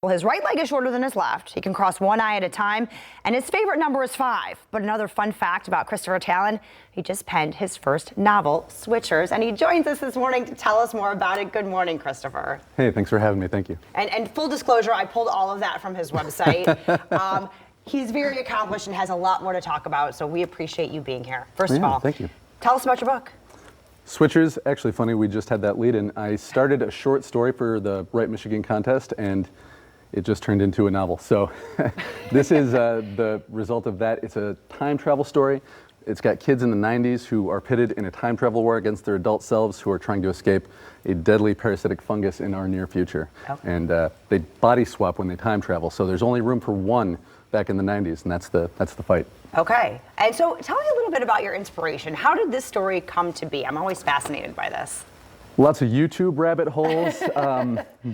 Well, his right leg is shorter than his left. He can cross one eye at a time, and his favorite number is 5. But another fun fact about Christopher Tallon, he just penned his first novel, Switchers, and he joins us this morning to tell us more about it. Good morning, Christopher. Hey, thanks for having me. Thank you. And full disclosure, I pulled all of that from his website. He's very accomplished and has a lot more to talk about, so we appreciate you being here. First of all, thank you. Tell us about your book. Switchers, actually funny, we just had that lead in. I started a short story for the Bright Michigan contest, and it just turned into a novel. So this is the result of that. It's a time travel story. It's got kids in the 90s who are pitted in a time travel war against their adult selves who are trying to escape a deadly parasitic fungus in our near future. Oh. And they body swap when they time travel. So there's only room for one back in the 90s, and that's the fight. Okay. And so tell me a little bit about your inspiration. How did this story come to be? I'm always fascinated by this. Lots of YouTube rabbit holes.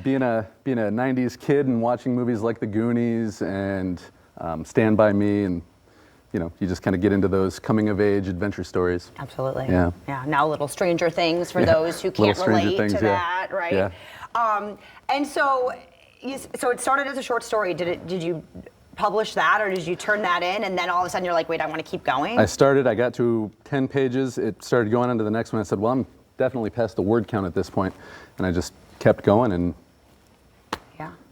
Being a 90s kid and watching movies like The Goonies and Stand By Me, and you just kind of get into those coming of age adventure stories. Absolutely. Yeah. Yeah. Now a little Stranger Things for those who can't relate to that, right? Yeah. And so it started as a short story. Did you publish that, or did you turn that in and then all of a sudden you're like, wait, I want to keep going? I got to 10 pages. It started going on to the next one. I said, well, I'm definitely past the word count at this point, and I just kept going and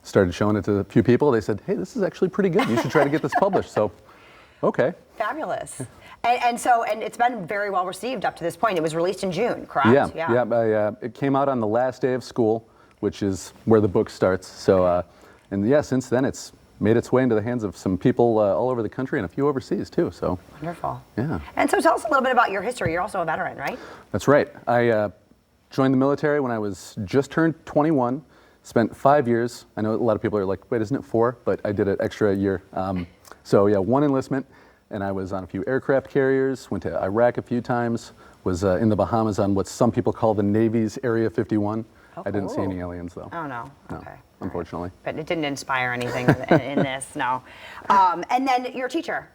started showing it to a few people. They said, hey, this is actually pretty good. You should try to get this published. So, okay. Fabulous. And it's been very well received up to this point. It was released in June, correct? Yeah. It came out on the last day of school, which is where the book starts. So, since then it's made its way into the hands of some people all over the country and a few overseas too. So wonderful. Yeah. And so tell us a little bit about your history. You're also a veteran, right? That's right. I joined the military when I was just turned 21. Spent 5 years. I know a lot of people are like, wait, isn't it 4? But I did an extra year. One enlistment, and I was on a few aircraft carriers. Went to Iraq a few times. Was in the Bahamas on what some people call the Navy's Area 51. Oh, I didn't see any aliens though. Oh no. Okay. Unfortunately. But it didn't inspire anything in this, no. And then you're a teacher.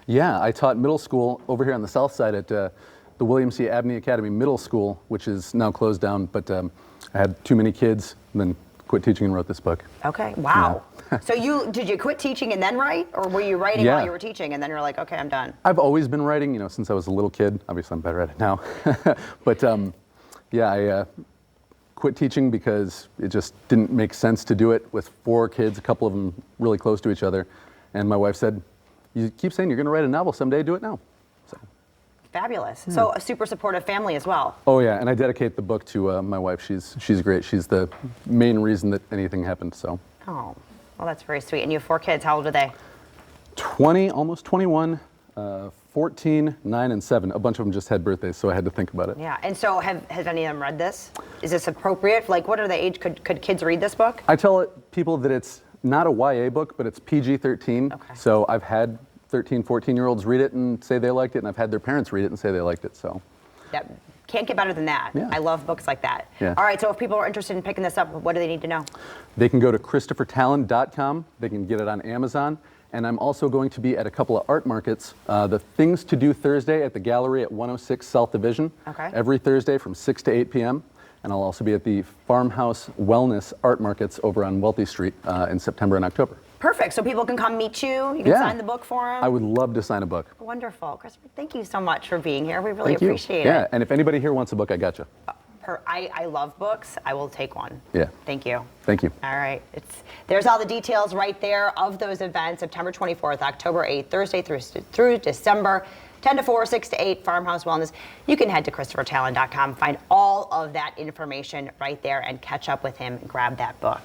Yeah, I taught middle school over here on the south side at the William C. Abney Academy Middle School, which is now closed down, but I had too many kids, and then quit teaching and wrote this book. Okay, wow. Yeah. So did you quit teaching and then write, or were you writing while you were teaching and then you're like, okay, I'm done? I've always been writing, since I was a little kid. Obviously I'm better at it now. But I quit teaching because it just didn't make sense to do it with 4 kids, a couple of them really close to each other. And my wife said, you keep saying you're going to write a novel someday, do it now. So. Fabulous. Yeah. So a super supportive family as well. Oh yeah, and I dedicate the book to my wife. She's great. She's the main reason that anything happened. So. Oh, well, that's very sweet. And you have 4 kids. How old are they? 20, almost 21. 14, 9, and 7. A bunch of them just had birthdays, so I had to think about it. Yeah, and so has any of them read this? Is this appropriate? Like, what are the age? Could kids read this book? I tell people that it's not a YA book, but it's PG-13. Okay. So I've had 13, 14-year-olds read it and say they liked it, and I've had their parents read it and say they liked it. So. Yep. Can't get better than that. Yeah. I love books like that. Yeah. All right, so if people are interested in picking this up, what do they need to know? They can go to ChristopherTallon.com. They can get it on Amazon. And I'm also going to be at a couple of art markets. The Things to Do Thursday at the Gallery at 106 South Division. Okay. Every Thursday from 6 to 8 p.m. And I'll also be at the Farmhouse Wellness Art Markets over on Wealthy Street in September and October. Perfect. So people can come meet you. You can sign the book for them. I would love to sign a book. Wonderful. Christopher, thank you so much for being here. We really appreciate it. Yeah, and if anybody here wants a book, I got you. I love books. I will take one. Yeah. Thank you. Thank you. All right. There's all the details right there of those events, September 24th, October 8th, Thursday through December, 10 to 4, 6 to 8, Farmhouse Wellness. You can head to ChristopherTallon.com, find all of that information right there, and catch up with him and grab that book.